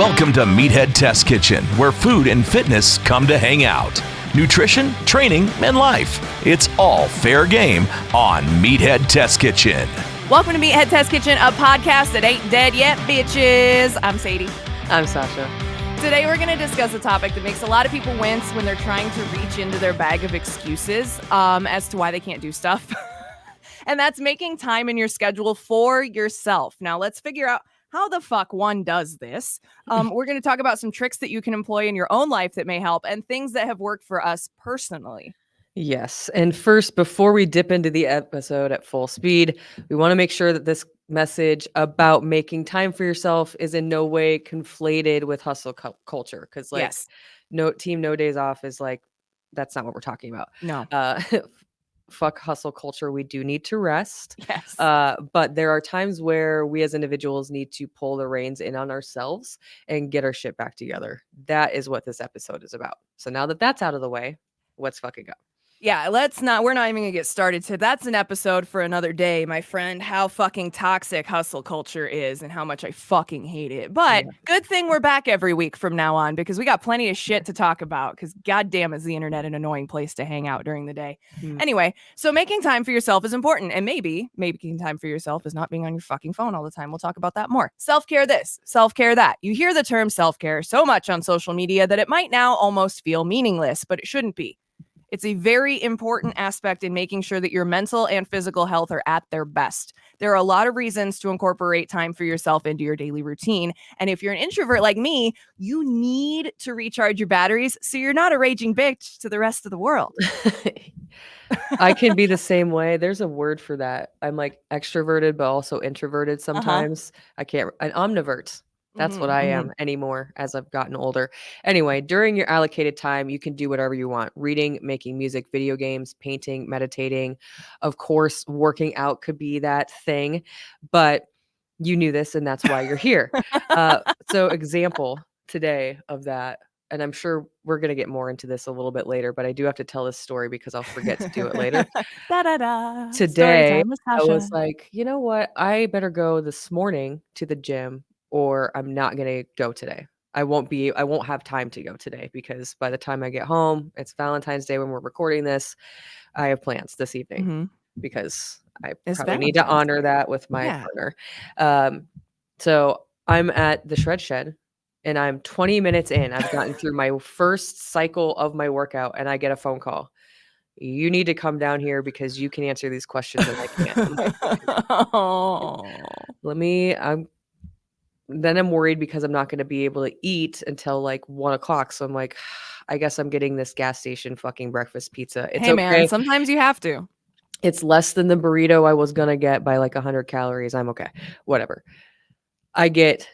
Welcome to Meathead Test Kitchen, where food and fitness come to hang out. Nutrition, training, and life. It's all fair game on Meathead Test Kitchen. Welcome to Meathead Test Kitchen, a podcast that ain't dead yet, bitches. I'm Sadie. I'm Sausha. Today we're going to discuss a topic that makes a lot of people wince when they're trying to reach into their bag of excuses as to why they can't do stuff. And that's making time in your schedule for yourself. Now let's figure out how the fuck one does this. We're going to talk about some tricks that you can employ in your own life that may help and things that have worked for us personally. Yes. And first, before we dip into the episode at full speed, we want to make sure that this message about making time for yourself is in no way conflated with hustle culture. Because no days off is like, that's not what we're talking about. No. Fuck hustle culture. We do need to rest. Yes. But there are times where we as individuals need to pull the reins in on ourselves and get our shit back together. That is what this episode is about. So now that that's out of the way, let's fucking go. Yeah, we're not even gonna get started to that's an episode for another day, my friend, how fucking toxic hustle culture is and how much I fucking hate it. But Good thing we're back every week from now on because we got plenty of shit to talk about because goddamn is the internet an annoying place to hang out during the day. Anyway, so making time for yourself is important, and maybe making time for yourself is not being on your fucking phone all the time. We'll talk about that more. Self-care this, self-care that. You hear the term self-care so much on social media that it might now almost feel meaningless, but it shouldn't be. It's a very important aspect in making sure that your mental and physical health are at their best. There are a lot of reasons to incorporate time for yourself into your daily routine. And if you're an introvert like me, you need to recharge your batteries so you're not a raging bitch to the rest of the world. I can be the same way. There's a word for that. I'm like extroverted, but also introverted sometimes. An omnivert. That's what I am anymore as I've gotten older. Anyway, during your allocated time, you can do whatever you want. Reading, making music, video games, painting, meditating. Of course, working out could be that thing, but you knew this and that's why you're here. So example today of that, and I'm sure we're going to get more into this a little bit later, but I do have to tell this story because I'll forget to do it later. Today, I was like, you know what? I better go this morning to the gym or I'm not going to go today. I won't have time to go today because by the time I get home, it's Valentine's Day when we're recording this. I have plans this evening because I probably need to honor that with my partner. So I'm at the shred shed and I'm 20 minutes in. I've gotten through my first cycle of my workout and I get a phone call. You need to come down here because you can answer these questions and I can't. Then I'm worried because I'm not going to be able to eat until like 1:00. So I'm like, I guess I'm getting this gas station fucking breakfast pizza. It's okay. Man, sometimes you have to. It's less than the burrito I was going to get by like 100 calories. I'm okay. Whatever. I get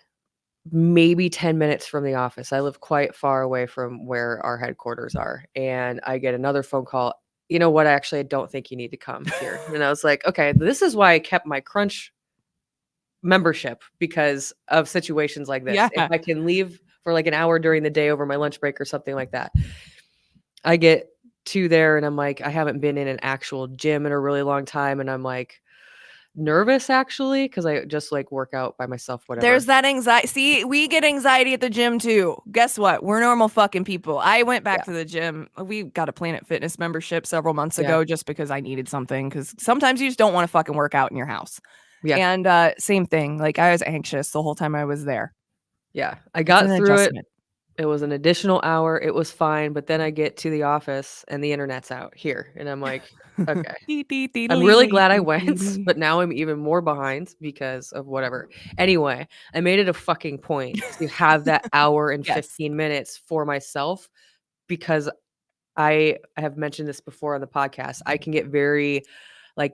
maybe 10 minutes from the office. I live quite far away from where our headquarters are. And I get another phone call. You know what? Actually, I don't think you need to come here. And I was like, okay, this is why I kept my Crunch membership because of situations like this. If I can leave for like an hour during the day over my lunch break or something like that, I get to there and I'm like, I haven't been in an actual gym in a really long time. And I'm like nervous actually, because I just like work out by myself, whatever. There's that anxiety. See, we get anxiety at the gym too. Guess what? We're normal fucking people. I went back to the gym. We got a Planet Fitness membership several months ago just because I needed something. Because sometimes you just don't want to fucking work out in your house. Yeah. And same thing. Like I was anxious the whole time I was there. Yeah. I got through it. It was an additional hour. It was fine. But then I get to the office and the internet's out here. And I'm like, okay. I'm really glad I went. But now I'm even more behind because of whatever. Anyway, I made it a fucking point to have that hour and 15 minutes for myself because I have mentioned this before on the podcast. I can get very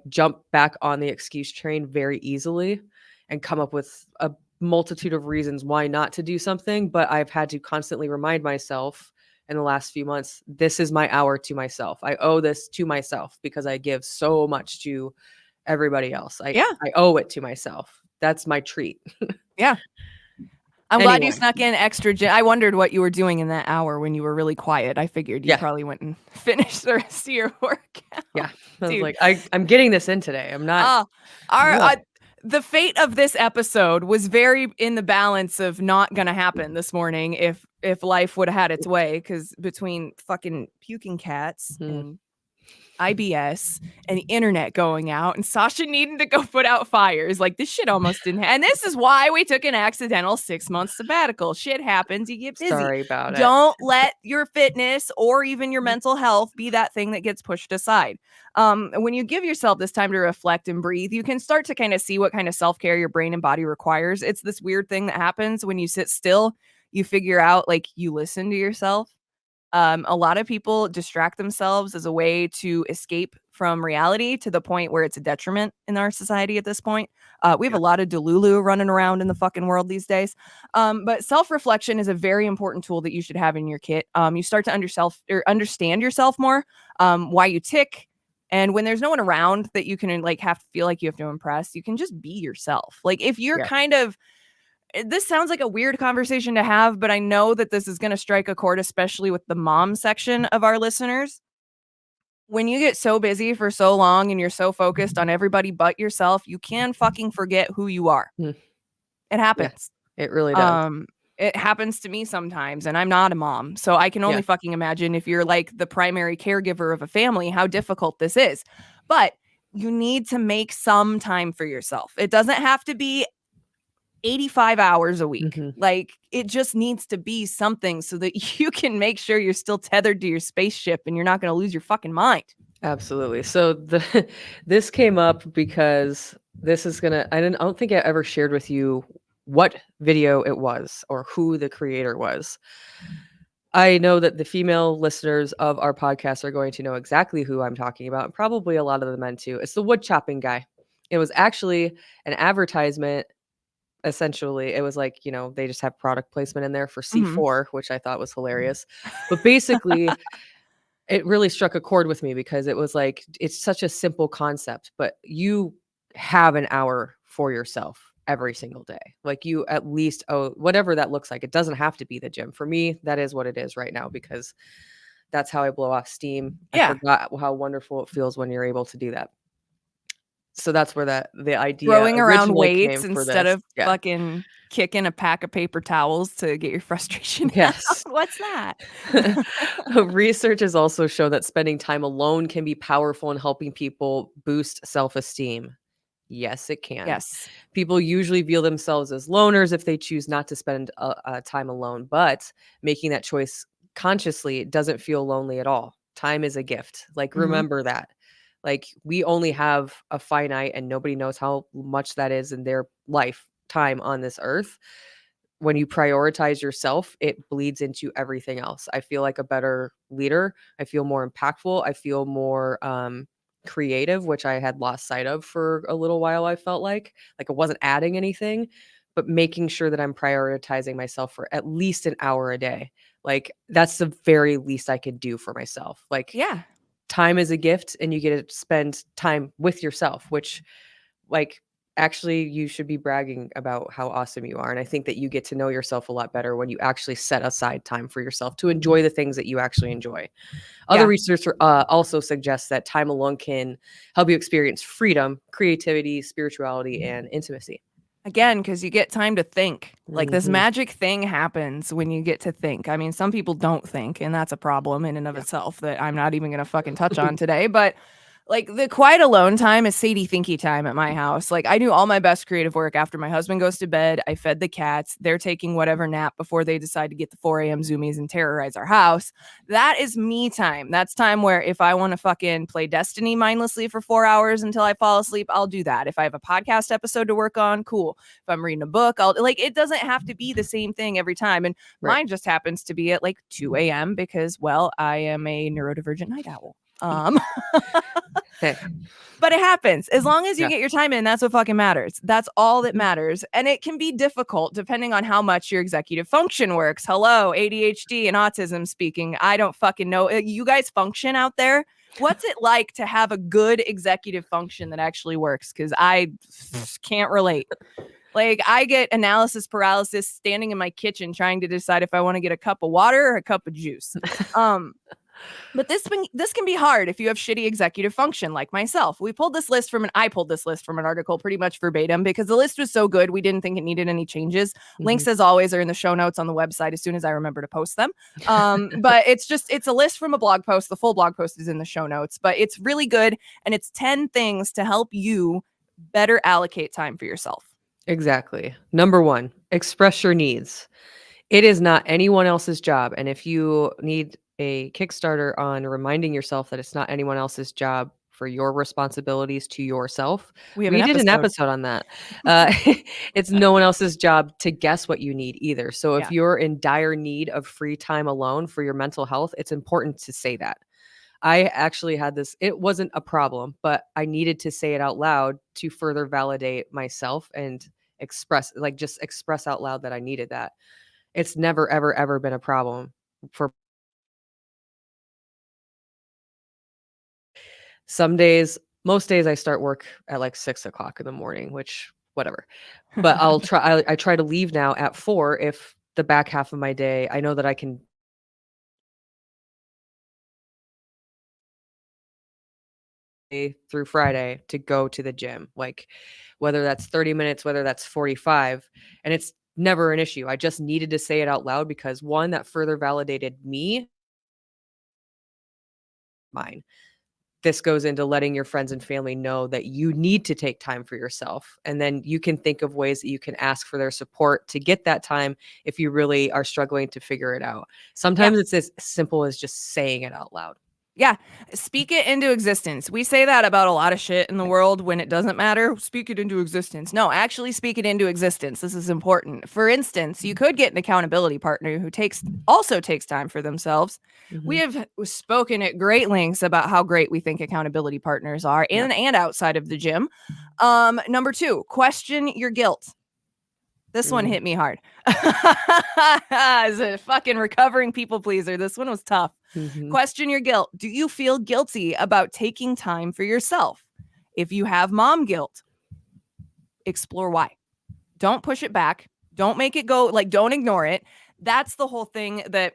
jump back on the excuse train very easily and come up with a multitude of reasons why not to do something. But I've had to constantly remind myself in the last few months, this is my hour to myself. I owe this to myself because I give so much to everybody else. I owe it to myself. That's my treat. Yeah. I'm glad you snuck in extra gym. I wondered what you were doing in that hour when you were really quiet. I figured you probably went and finished the rest of your workout. Yeah. I was like, I'm getting this in today. I'm not. The fate of this episode was very in the balance of not gonna happen this morning if life would have had its way, because between fucking puking cats and IBS and the internet going out and Sausha needing to go put out fires, like this shit almost didn't and this is why we took an accidental 6-month sabbatical. Shit happens, you get busy. Sorry about it. Don't let your fitness or even your mental health be that thing that gets pushed aside. When you give yourself this time to reflect and breathe, you can start to kind of see what kind of self-care your brain and body requires. It's this weird thing that happens when you sit still. You figure out, like, you listen to yourself. A lot of people distract themselves as a way to escape from reality, to the point where it's a detriment in our society at this point. We have a lot of Delulu running around in the fucking world these days. But self-reflection is a very important tool that you should have in your kit. You start to understand yourself more, why you tick. And when there's no one around that you can like have to feel like you have to impress, you can just be yourself. Like if you're kind of this sounds like a weird conversation to have, but I know that this is going to strike a chord, especially with the mom section of our listeners. When you get so busy for so long and you're so focused on everybody but yourself, you can fucking forget who you are. It happens. Yeah, it really does. It happens to me sometimes, and I'm not a mom. So I can only fucking imagine if you're like the primary caregiver of a family, how difficult this is. But you need to make some time for yourself. It doesn't have to be 85 hours a week. Like it just needs to be something so that you can make sure you're still tethered to your spaceship and you're not going to lose your fucking mind. Absolutely. So this came up because this is gonna. I don't think I ever shared with you what video it was or who the creator was. I know that the female listeners of our podcast are going to know exactly who I'm talking about, and probably a lot of the men too. It's the wood chopping guy. It was actually an advertisement. Essentially, it was like, they just have product placement in there for C4, which I thought was hilarious. But basically, it really struck a chord with me because it was like, it's such a simple concept, but you have an hour for yourself every single day. Like you at least, whatever that looks like. It doesn't have to be the gym. For me, that is what it is right now because that's how I blow off steam. I forgot how wonderful it feels when you're able to do that. So that's where the idea throwing around weights came for instead this. of fucking kicking a pack of paper towels to get your frustration Yes. out. What's that? Research has also shown that spending time alone can be powerful in helping people boost self-esteem. Yes, it can. Yes. People usually view themselves as loners if they choose not to spend time alone, but making that choice consciously doesn't feel lonely at all. Time is a gift. Like, remember that. Like, we only have a finite and nobody knows how much that is in their lifetime on this earth. When you prioritize yourself, it bleeds into everything else. I feel like a better leader. I feel more impactful. I feel more creative, which I had lost sight of for a little while. I felt like I wasn't adding anything, but making sure that I'm prioritizing myself for at least an hour a day. Like, that's the very least I could do for myself. Like, time is a gift and you get to spend time with yourself, which actually you should be bragging about how awesome you are. And I think that you get to know yourself a lot better when you actually set aside time for yourself to enjoy the things that you actually enjoy. Other research also suggests that time alone can help you experience freedom, creativity, spirituality, and intimacy. Again, because you get time to think. Like this magic thing happens when you get to think. I mean, some people don't think, and that's a problem in and of itself that I'm not even going to fucking touch on today. But like the quiet alone time is Sadie thinky time at my house. Like I do all my best creative work after my husband goes to bed. I fed the cats. They're taking whatever nap before they decide to get the 4 a.m. zoomies and terrorize our house. That is me time. That's time where if I want to fucking play Destiny mindlessly for 4 hours until I fall asleep, I'll do that. If I have a podcast episode to work on, cool. If I'm reading a book, it doesn't have to be the same thing every time. And mine just happens to be at like 2 a.m. because, well, I am a neurodivergent night owl. But it happens. As long as you get your time in, that's what fucking matters. That's all that matters. And it can be difficult depending on how much your executive function works. Hello, ADHD and autism speaking. I don't fucking know. You guys function out there? What's it like to have a good executive function that actually works? Because I can't relate. Like I get analysis paralysis standing in my kitchen trying to decide if I want to get a cup of water or a cup of juice. But this can be hard if you have shitty executive function like myself. I pulled this list from an article pretty much verbatim because the list was so good we didn't think it needed any changes. Links as always are in the show notes on the website as soon as I remember to post them. But it's a list from a blog post. The full blog post is in the show notes, but it's really good and it's 10 things to help you better allocate time for yourself. Exactly. Number 1, express your needs. It is not anyone else's job. And if you need a Kickstarter on reminding yourself that it's not anyone else's job for your responsibilities to yourself, we did an episode on that. It's no one else's job to guess what you need either. So if you're in dire need of free time alone for your mental health, it's important to say that. I actually had this, it wasn't a problem, but I needed to say it out loud to further validate myself and express out loud that I needed that. It's never, ever, ever been a problem for most days I start work at like 6:00 in the morning, which whatever. But I try to leave now at 4 if the back half of my day, I know that I can through Friday to go to the gym, like whether that's 30 minutes, whether that's 45, and it's never an issue. I just needed to say it out loud because one, that further validated mine. This goes into letting your friends and family know that you need to take time for yourself. And then you can think of ways that you can ask for their support to get that time if you really are struggling to figure it out. Sometimes it's as simple as just saying it out loud. Yeah. Speak it into existence. We say that about a lot of shit in the world when it doesn't matter. Speak it into existence. No, actually speak it into existence. This is important. For instance, you could get an accountability partner who also takes time for themselves. We have spoken at great lengths about how great we think accountability partners are in and outside of the gym. Number 2, question your guilt. This one hit me hard. As a fucking recovering people pleaser, this one was tough. Question your guilt. Do you feel guilty about taking time for yourself? If you have mom guilt, explore why. Don't push it back. Don't make it go, don't ignore it. That's the whole thing that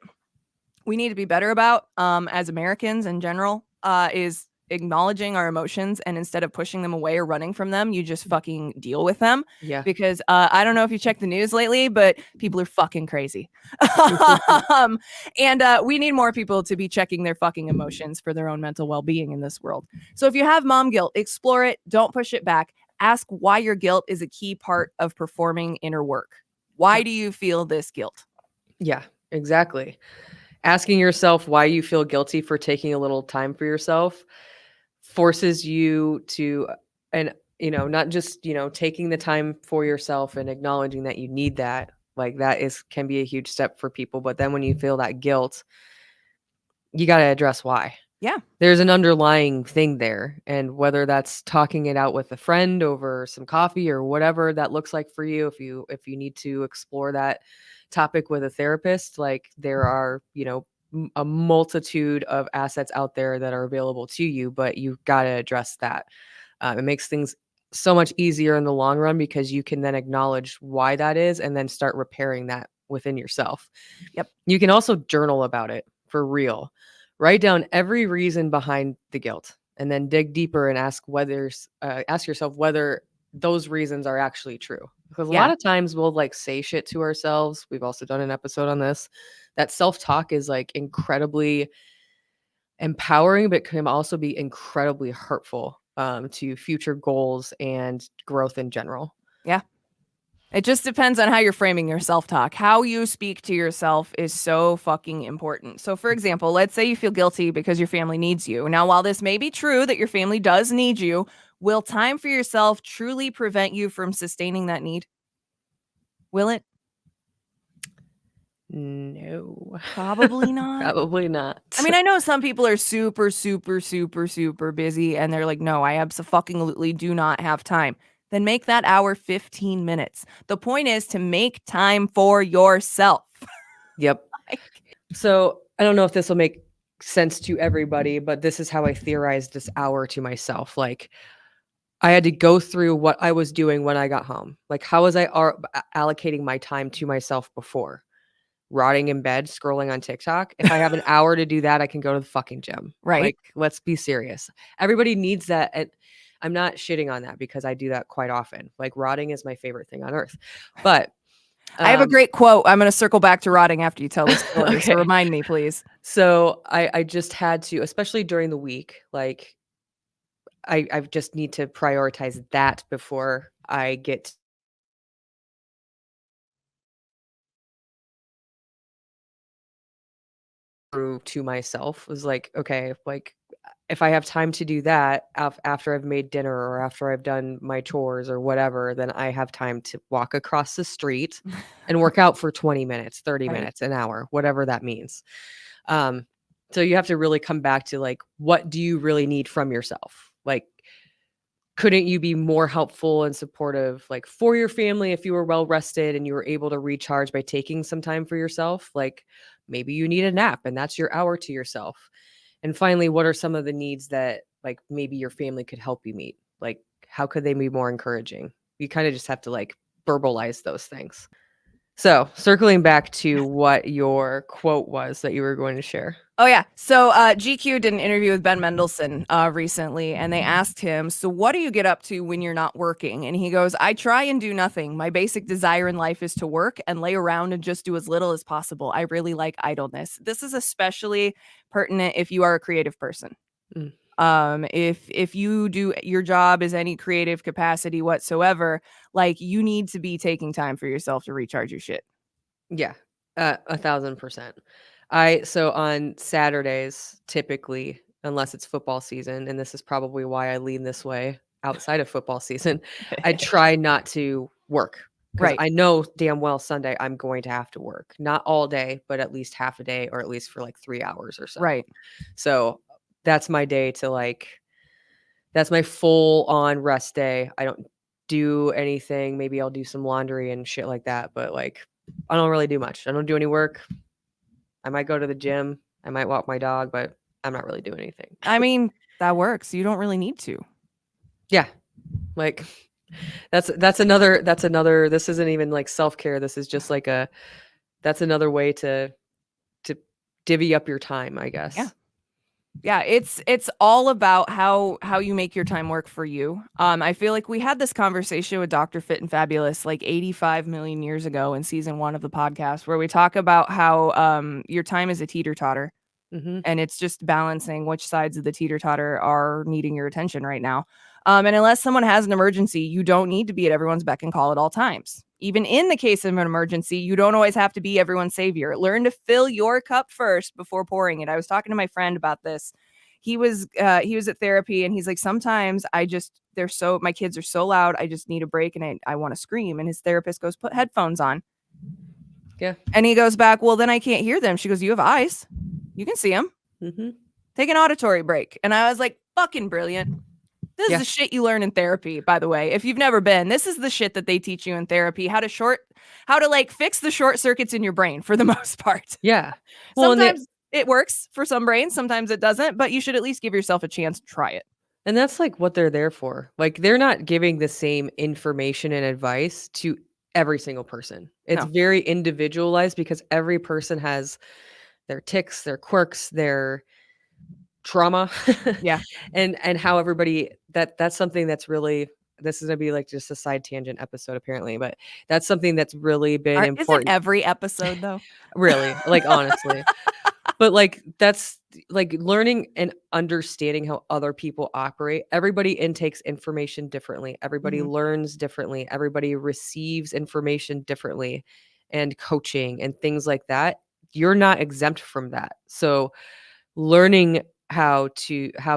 we need to be better about as Americans in general, is acknowledging our emotions, and instead of pushing them away or running from them, you just fucking deal with them. Yeah. Because I don't know if you checked the news lately, but people are fucking crazy. And we need more people to be checking their fucking emotions for their own mental well-being in this world. So if you have mom guilt, explore it. Don't push it back. Ask why your guilt is a key part of performing inner work. Why do you feel this guilt? Yeah, exactly. Asking yourself why you feel guilty for taking a little time for yourself forces you to, and not just taking the time for yourself and acknowledging that you need that, like that can be a huge step for people. But then when you feel that guilt, you got to address why. Yeah, there's an underlying thing there, and whether that's talking it out with a friend over some coffee or whatever that looks like for you, if you need to explore that topic with a therapist, like there are a multitude of assets out there that are available to you, but you got to address that. It makes things so much easier in the long run because you can then acknowledge why that is and then start repairing that within yourself. Yep. You can also journal about it for real. Write down every reason behind the guilt and then dig deeper and ask yourself whether those reasons are actually true. Because a lot of times we'll say shit to ourselves. We've also done an episode on this. That self-talk is incredibly empowering, but can also be incredibly hurtful to future goals and growth in general. Yeah. It just depends on how you're framing your self-talk. How you speak to yourself is so fucking important. So, for example, let's say you feel guilty because your family needs you. Now, while this may be true that your family does need you, will time for yourself truly prevent you from sustaining that need? Will it? No. Probably not. Probably not. I mean, I know some people are super, super, super, super busy and they're like, no, I absolutely do not have time. Then make that hour 15 minutes. The point is to make time for yourself. Yep. So I don't know if this will make sense to everybody, but this is how I theorized this hour to myself. I had to go through what I was doing when I got home. How was I allocating my time to myself before? rotting in bed scrolling on TikTok. If I have an hour to do that, I can go to the fucking gym. Right. Like, let's be serious. Everybody needs that. And I'm not shitting on that because I do that quite often. Like, rotting is my favorite thing on earth. But I have a great quote. I'm going to circle back to rotting after you tell the story. Okay. So remind me, please. So I just had to, especially during the week, like I just need to prioritize that before I get through to myself. It was like, okay, like if I have time to do that after I've made dinner or after I've done my chores or whatever, then I have time to walk across the street and work out for 20 minutes, 30 Right. minutes, an hour, whatever that means. So you have to really come back to like, what do you really need from yourself? Like, couldn't you be more helpful and supportive, like for your family, if you were well rested and you were able to recharge by taking some time for yourself? Like maybe you need a nap and that's your hour to yourself. And finally, what are some of the needs that like maybe your family could help you meet? Like, how could they be more encouraging? You kind of just have to like verbalize those things. So, circling back to what your quote was that you were going to share. Oh, yeah. So GQ did an interview with Ben Mendelsohn recently, and they asked him, so what do you get up to when you're not working? And he goes, I try and do nothing. My basic desire in life is to work and lay around and just do as little as possible. I really like idleness. This is especially pertinent if you are a creative person. Mm. If you do your job as any creative capacity whatsoever, like you need to be taking time for yourself to recharge your shit. Yeah, 1,000%. So on Saturdays, typically, unless it's football season, and this is probably why I lean this way outside of football season, I try not to work because Right. I know damn well Sunday I'm going to have to work. Not all day, but at least half a day or at least for like 3 hours or so. Right. So that's my day to like, that's my full on rest day. I don't do anything. Maybe I'll do some laundry and shit like that, but like I don't really do much. I don't do any work. I might go to the gym. I might walk my dog, but I'm not really doing anything. I mean, that works. You don't really need to. Yeah. Like that's another this isn't even like self-care. This is just like that's another way to divvy up your time, I guess. Yeah. Yeah, it's all about how you make your time work for you. I feel like we had this conversation with Dr. Fit and Fabulous like 85 million years ago in season 1 of the podcast, where we talk about how your time is a teeter-totter. Mm-hmm. And it's just balancing which sides of the teeter-totter are needing your attention right now. And unless someone has an emergency, you don't need to be at everyone's beck and call at all times. Even in the case of an emergency, you don't always have to be everyone's savior. Learn to fill your cup first before pouring it. I was talking to my friend about this. He was at therapy and he's like, sometimes my kids are so loud. I just need a break and I want to scream. And his therapist goes, put headphones on. Yeah. And he goes back, well, then I can't hear them. She goes, you have eyes. You can see them. Mm-hmm. Take an auditory break. And I was like, fucking brilliant. This is the shit you learn in therapy, by the way. If you've never been, this is the shit that they teach you in therapy, how to like fix the short circuits in your brain for the most part. Yeah. Well, sometimes it works for some brains, sometimes it doesn't, but you should at least give yourself a chance to try it. And that's like what they're there for. Like they're not giving the same information and advice to every single person. It's very individualized because every person has their tics, their quirks, their trauma. Yeah. and how everybody that's something that's really, this is gonna be like just a side tangent episode apparently, but that's something that's really been important. Isn't every episode though? Really, like honestly. But like that's like learning and understanding how other people operate. Everybody intakes information differently. Everybody learns differently. Everybody receives information differently, and coaching and things like that. You're not exempt from that. So learning how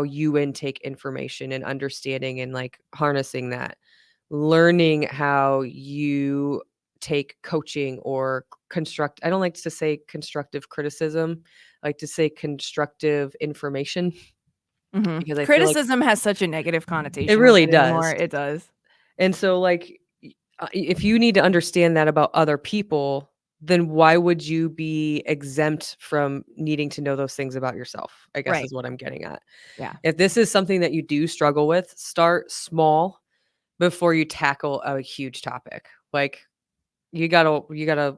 you intake information and understanding and like harnessing that, learning how you take coaching or I don't like to say constructive criticism. I like to say constructive information because I feel like Criticism has such a negative connotation. it really does. Anymore. It does. And so like if you need to understand that about other people, then why would you be exempt from needing to know those things about yourself? I guess is what I'm getting at. Yeah. If this is something that you do struggle with, start small before you tackle a huge topic. Like you gotta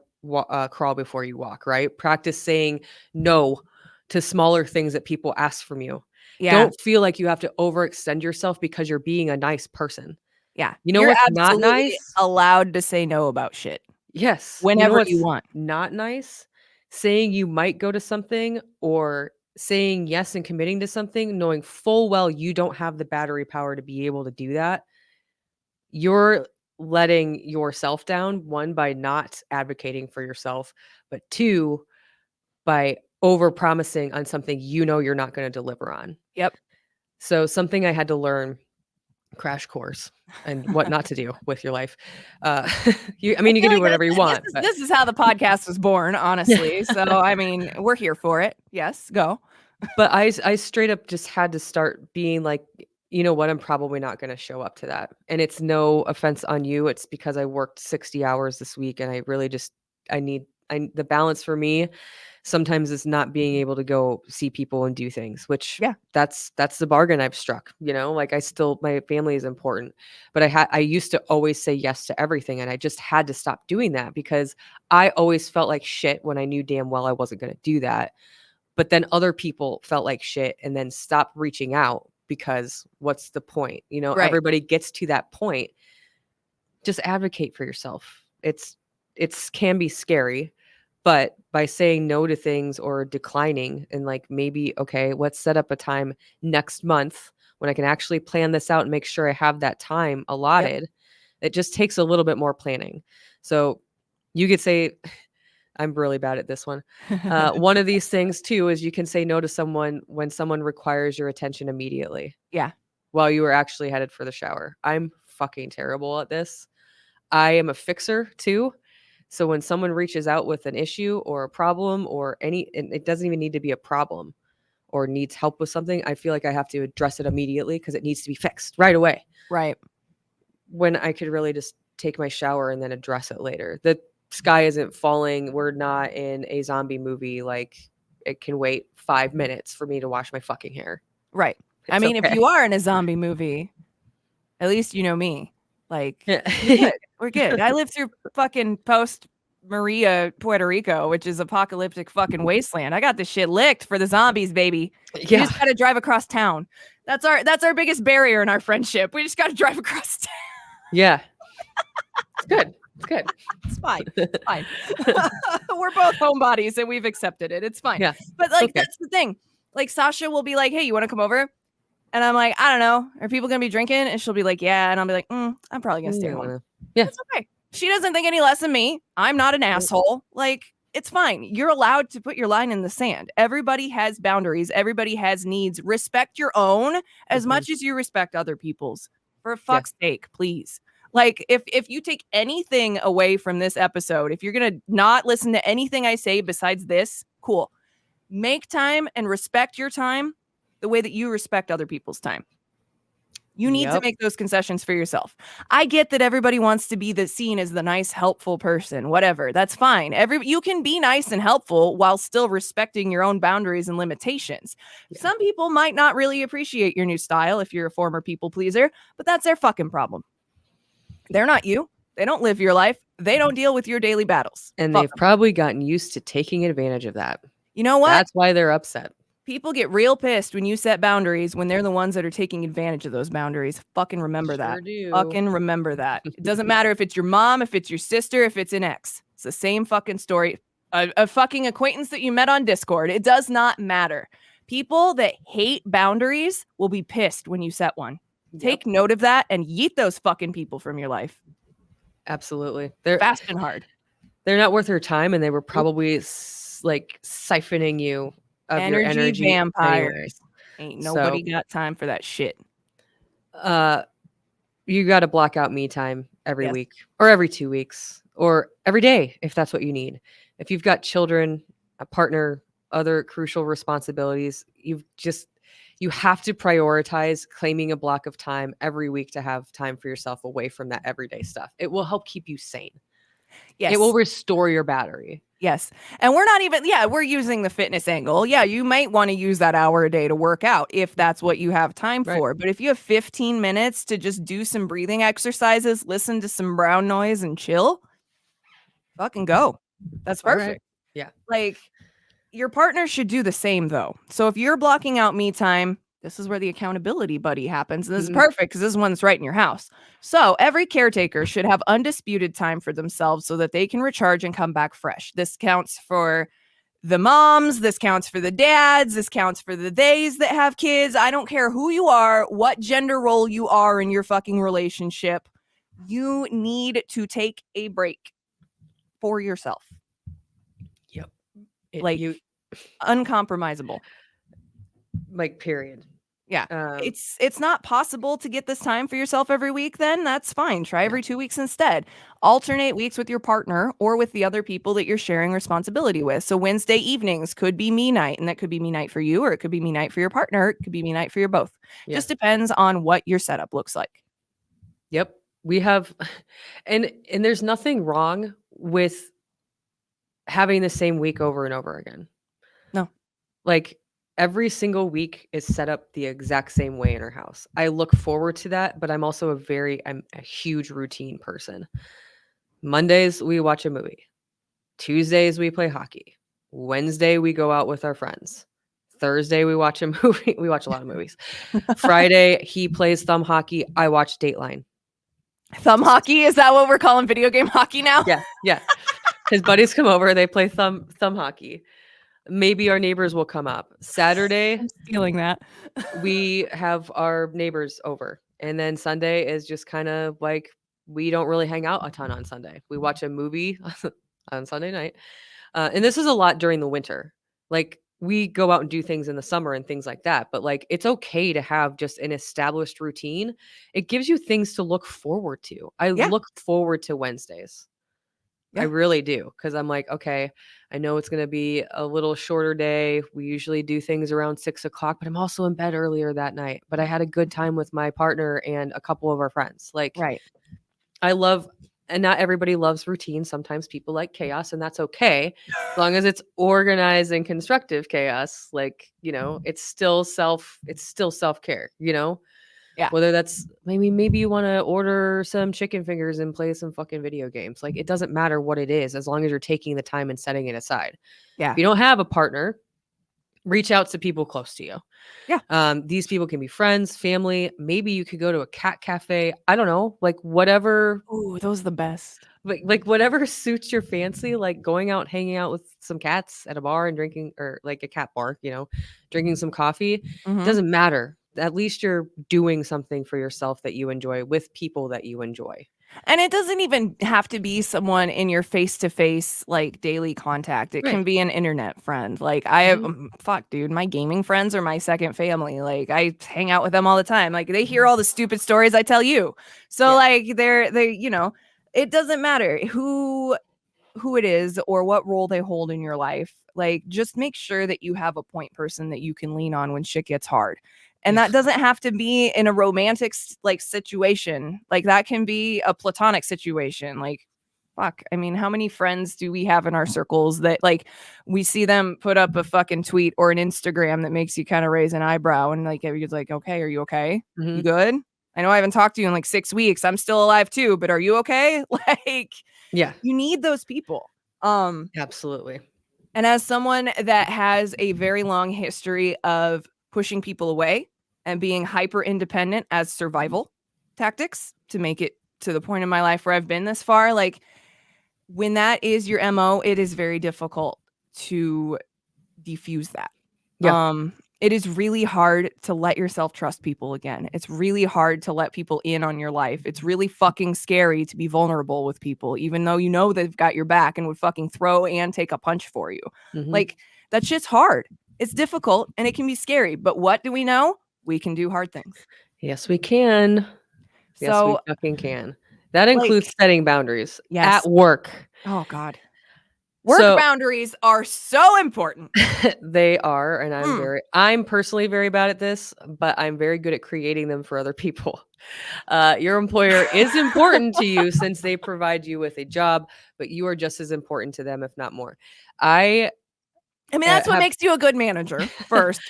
crawl before you walk, right? Practice saying no to smaller things that people ask from you. Yeah. Don't feel like you have to overextend yourself because you're being a nice person. Yeah. You know You're what's not absolutely nice? allowed to say no about shit. Yes. Whenever you want. Not nice? Saying you might go to something or saying yes and committing to something, knowing full well you don't have the battery power to be able to do that. You're letting yourself down, one, by not advocating for yourself, but two, by over promising on something you know you're not going to deliver on. Yep. So something I had to learn, crash course, and what not to do with your life. You can do whatever you want. This is how the podcast was born, honestly. So, I mean, we're here for it. Yes, go. But I straight up just had to start being like, you know what, I'm probably not going to show up to that. And it's no offense on you. It's because I worked 60 hours this week and I really just, the balance for me sometimes is not being able to go see people and do things, which that's the bargain I've struck, like my family is important, but I used to always say yes to everything. And I just had to stop doing that because I always felt like shit when I knew damn well I wasn't going to do that. But then other people felt like shit and then stopped reaching out because what's the point? Right. Everybody gets to that point. Just advocate for yourself. It's can be scary, but by saying no to things or declining and like maybe, okay, let's set up a time next month when I can actually plan this out and make sure I have that time allotted. Yep. It just takes a little bit more planning. So you could say, I'm really bad at this one. One of these things too is you can say no to someone when someone requires your attention immediately. Yeah. While you were actually headed for the shower. I'm fucking terrible at this. I am a fixer too. So when someone reaches out with an issue or a problem or and it doesn't even need to be a problem or needs help with something, I feel like I have to address it immediately because it needs to be fixed right away. Right. When I could really just take my shower and then address it later. The sky isn't falling. We're not in a zombie movie. Like it can wait 5 minutes for me to wash my fucking hair. Right. If you are in a zombie movie, at least you know me. Like we're good. I lived through fucking post Maria, Puerto Rico, which is apocalyptic fucking wasteland. I got this shit licked for the zombies, baby. Yeah. You just gotta drive across town. That's our biggest barrier in our friendship. We just gotta drive across town. Yeah. It's good. It's good. It's fine. It's fine. We're both homebodies and we've accepted it. It's fine. Yeah. But like that's the thing. Like Sausha will be like, hey, you want to come over? And I'm like, I don't know. Are people going to be drinking? And she'll be like, yeah. And I'll be like, I'm probably going to stay home. Yeah. It's okay. She doesn't think any less of me. I'm not an asshole. Like, it's fine. You're allowed to put your line in the sand. Everybody has boundaries. Everybody has needs. Respect your own as much as you respect other people's. For fuck's sake, please. Like, if you take anything away from this episode, if you're going to not listen to anything I say besides this, cool. Make time and respect your time the way that you respect other people's time. You need to make those concessions for yourself. I get that everybody wants to be seen as the nice, helpful person, whatever. That's fine. You can be nice and helpful while still respecting your own boundaries and limitations. Yeah. Some people might not really appreciate your new style if you're a former people pleaser, but that's their fucking problem. They're not you. They don't live your life. They don't deal with your daily battles. And they've probably gotten used to taking advantage of that. You know what? That's why they're upset. People get real pissed when you set boundaries when they're the ones that are taking advantage of those boundaries. Fucking remember that. Fucking remember that. It doesn't matter if it's your mom, if it's your sister, if it's an ex. It's the same fucking story. A fucking acquaintance that you met on Discord. It does not matter. People that hate boundaries will be pissed when you set one. Take note of that and yeet those fucking people from your life. Absolutely. They're fast and hard. They're not worth your time, and they were probably like siphoning you of your energy. Vampires. Ain't nobody got time for that shit. You got to block out me time every week or every 2 weeks or every day if that's what you need. If you've got children, a partner, other crucial responsibilities, you have to prioritize claiming a block of time every week to have time for yourself away from that everyday stuff. It will help keep you sane. Yes. It will restore your battery. Yes. And we're not even, we're using the fitness angle. Yeah, you might want to use that hour a day to work out if that's what you have time for. But if you have 15 minutes to just do some breathing exercises, listen to some brown noise and chill, fucking go. That's All right. perfect. Yeah. Like, your partner should do the same though. So if you're blocking out me time, this is where the accountability buddy happens. And this is perfect because this is one that's right in your house. So every caretaker should have undisputed time for themselves so that they can recharge and come back fresh. This counts for the moms, this counts for the dads, this counts for the theys that have kids. I don't care who you are, what gender role you are in your fucking relationship. You need to take a break for yourself. Yep. Like, uncompromisable. Like, period. Yeah. It's not possible to get this time for yourself every week, then that's fine. Try every 2 weeks instead. Alternate weeks with your partner or with the other people that you're sharing responsibility with. So Wednesday evenings could be me night, and that could be me night for you, or it could be me night for your partner. It could be me night for you both. Yeah. Just depends on what your setup looks like. Yep. We have, and there's nothing wrong with having the same week over and over again. No. Like, every single week is set up the exact same way in our house. I look forward to that, but I'm also I'm a huge routine person. Mondays, we watch a movie. Tuesdays, we play hockey. Wednesday, we go out with our friends. Thursday, we watch a movie. We watch a lot of movies. Friday, he plays thumb hockey. I watch Dateline. Thumb hockey? Is that what we're calling video game hockey now? Yeah. Yeah. His buddies come over. They play thumb hockey. Maybe our neighbors will come up. Saturday, I'm stealing that. we have our neighbors over. And then Sunday is just kind of like, we don't really hang out a ton on Sunday. We watch a movie on Sunday night. And this is a lot during the winter. Like, we go out and do things in the summer and things like that. But like, it's okay to have just an established routine. It gives you things to look forward to. I look forward to Wednesdays. I really do. Because I'm like, okay, I know it's going to be a little shorter day. We usually do things around 6 o'clock, but I'm also in bed earlier that night. But I had a good time with my partner and a couple of our friends. Like, I love, and not everybody loves routine. Sometimes people like chaos, and that's okay. As long as it's organized and constructive chaos, like, it's still self-care, Yeah. Whether that's maybe you want to order some chicken fingers and play some fucking video games. Like, it doesn't matter what it is, as long as you're taking the time and setting it aside. Yeah. If you don't have a partner, reach out to people close to you. Yeah. These people can be friends, family. Maybe you could go to a cat cafe. I don't know, like whatever. Ooh, those are the best. Like whatever suits your fancy, like going out, hanging out with some cats at a bar and drinking, or like a cat bar, drinking some coffee. Doesn't matter. At least you're doing something for yourself that you enjoy with people that you enjoy. And it doesn't even have to be someone in your face-to-face, like, daily contact. It can be an internet friend. Like, I have, fuck, dude, my gaming friends are my second family. Like, I hang out with them all the time. Like, they hear all the stupid stories I tell you. So, like, it doesn't matter who it is or what role they hold in your life. Like, just make sure that you have a point person that you can lean on when shit gets hard. And that doesn't have to be in a romantic situation. Like, that can be a platonic situation. Like, fuck, I mean, how many friends do we have in our circles that, like, we see them put up a fucking tweet or an Instagram that makes you kind of raise an eyebrow, and like, everybody's like, okay, are you okay? You good? I know I haven't talked to you in like 6 weeks. I'm still alive too, but are you okay? Like, you need those people. Absolutely. And as someone that has a very long history of pushing people away and being hyper independent as survival tactics to make it to the point in my life where I've been this far, like, when that is your MO, it is very difficult to defuse that. It is really hard to let yourself trust people again. It's really hard to let people in on your life. It's really fucking scary to be vulnerable with people, even though you know they've got your back and would fucking throw and take a punch for you. Like, that shit's hard. It's difficult and it can be scary. But what do we know? We can do hard things. Yes, we can. Yes, we fucking can. That includes setting boundaries at work. Oh, God. Work boundaries are so important. They are, and I'm personally very bad at this, but I'm very good at creating them for other people. Your employer is important to you since they provide you with a job, but you are just as important to them, if not more. I mean, that's what makes you a good manager, first.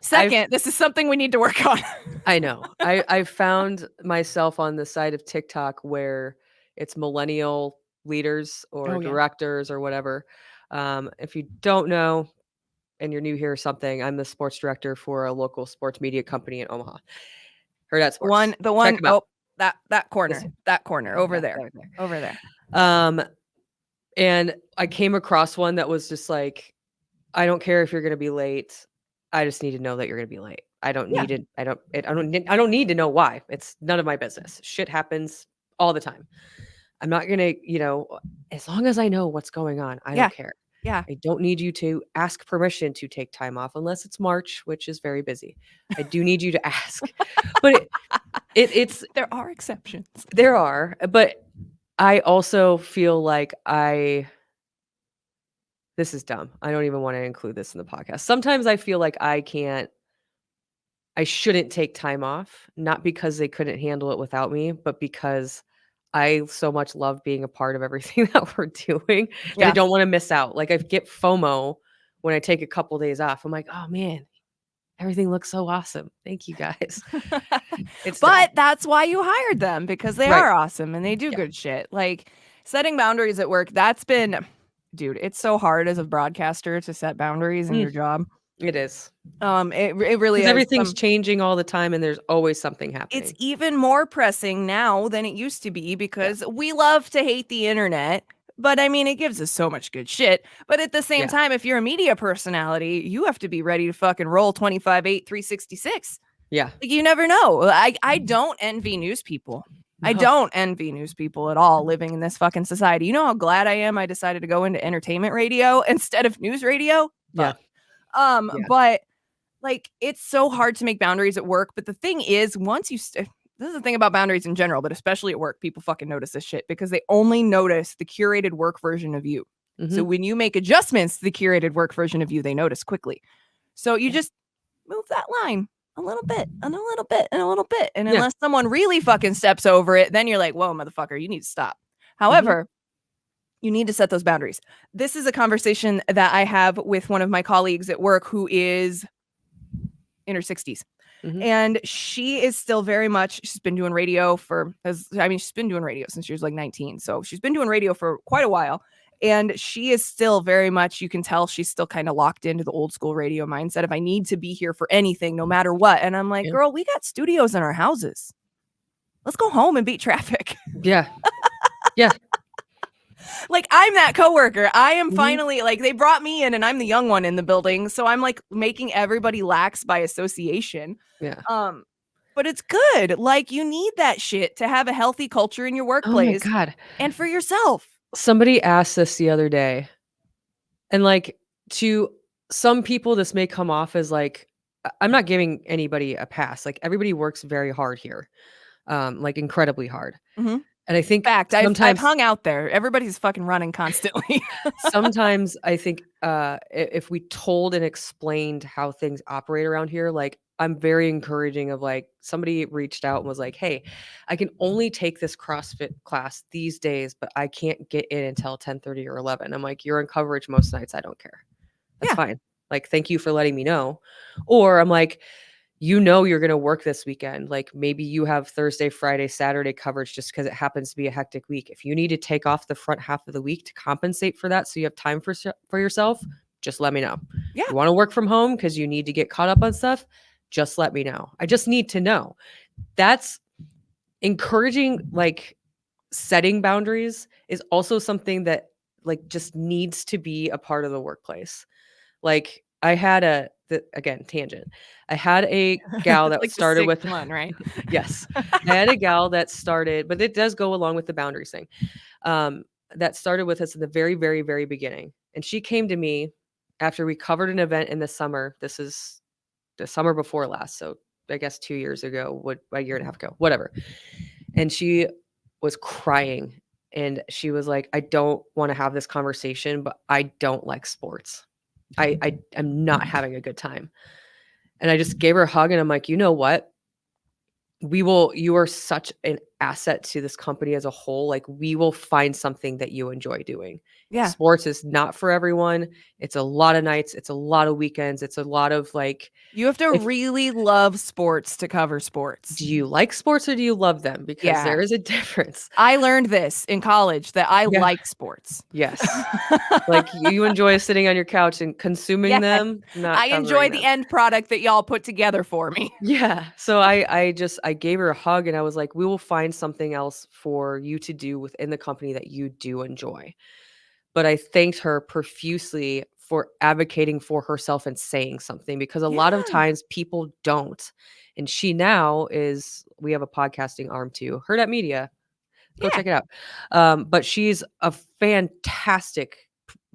Second, this is something we need to work on. I know. I found myself on the side of TikTok where it's millennial leaders or Oh, yeah. directors or whatever. If you don't know and you're new here or something, I'm the sports director for a local sports media company in Omaha. Hurrdat Sports. The one, Check 'em out. that corner, over Yeah, there, over there. And I came across one that was just like, I don't care if you're going to be late. I just need to know that you're going to be late. I don't Yeah. need it. I don't need to know why. It's none of my business. Shit happens all the time. I'm not going to, as long as I know what's going on, I Yeah. don't care. Yeah. I don't need you to ask permission to take time off unless it's March, which is very busy. I do need you to ask. But it's There are exceptions. there are, but I also feel like this is dumb. I don't even want to include this in the podcast. Sometimes I feel like I shouldn't take time off, not because they couldn't handle it without me, but because I so much love being a part of everything that we're doing that I Yeah. don't want to miss out. Like I get FOMO when I take a couple days off. I'm like, oh man, everything looks so awesome. Thank you guys. But that's why you hired them, because they Right. are awesome and they do good shit. Like setting boundaries at work, that's been, dude, it's so hard as a broadcaster to set boundaries in your job. It is. It really is. Everything's changing all the time and there's always something happening. It's even more pressing now than it used to be because we love to hate the internet. But I mean, it gives us so much good shit. But at the same time, if you're a media personality, you have to be ready to fucking roll 25/8, 366. Yeah. Like, you never know. I don't envy news people. No. I don't envy news people at all living in this fucking society. You know how glad I am I decided to go into entertainment radio instead of news radio? Yeah. But like, it's so hard to make boundaries at work. But the thing is, once you this is the thing about boundaries in general, but especially at work, people fucking notice this shit because they only notice the curated work version of you. So when you make adjustments to the curated work version of you, they notice quickly. So you just move that line a little bit and a little bit and a little bit. And unless someone really fucking steps over it, then you're like, whoa, motherfucker, you need to stop. However, you need to set those boundaries. This is a conversation that I have with one of my colleagues at work who is in her 60s. And she is still very much, she's been doing radio she's been doing radio since she was like 19. So she's been doing radio for quite a while. And she is still very much, you can tell she's still kind of locked into the old school radio mindset of I need to be here for anything, no matter what. And I'm like, girl, we got studios in our houses. Let's go home and beat traffic. Yeah. Yeah. Like, I'm that coworker. I am finally, like, they brought me in and I'm the young one in the building. So I'm like making everybody lax by association. Yeah. But it's good. Like, you need that shit to have a healthy culture in your workplace. Oh my God. And for yourself. Somebody asked this the other day. And like, to some people, this may come off as like, I'm not giving anybody a pass. Like, everybody works very hard here. Like incredibly hard. And I think I've hung out there. Everybody's fucking running constantly. Sometimes I think if we told and explained how things operate around here, like I'm very encouraging of like somebody reached out and was like, hey, I can only take this CrossFit class these days, but I can't get in until 10:30 or 11. I'm like, you're in coverage most nights. I don't care. That's fine. Like, thank you for letting me know. Or I'm like, you're going to work this weekend. Like maybe you have Thursday, Friday, Saturday coverage just because it happens to be a hectic week. If you need to take off the front half of the week to compensate for that so you have time for yourself, just let me know. Yeah. You want to work from home because you need to get caught up on stuff, just let me know. I just need to know. That's encouraging. Like, setting boundaries is also something that like just needs to be a part of the workplace. Like, I had again, tangent. I had a gal that like started with one, right? Yes. I had a gal that started, but it does go along with the boundaries thing. That started with us in the very, very, very beginning. And she came to me after we covered an event in the summer. This is the summer before last. So I guess 2 years ago, a year and a half ago, whatever. And she was crying and she was like, I don't want to have this conversation, but I don't like sports. I'm not having a good time. And I just gave her a hug and I'm like, you know what? You are such an asset to this company as a whole. Like, we will find something that you enjoy doing. Yeah. Sports is not for everyone. It's a lot of nights. It's a lot of weekends. It's a lot of like, you have to really love sports to cover sports. Do you like sports or do you love them? Because there is a difference. I learned this in college that I like sports. Yes. Like, you enjoy sitting on your couch and consuming them. Not I enjoy the end product that y'all put together for me. Yeah. So I gave her a hug and I was like, we will find something else for you to do within the company that you do enjoy. But I thanked her profusely for advocating for herself and saying something, because a lot of times people don't. And she now we have a podcasting arm too, Hurrdat Media. Go check it out. But she's a fantastic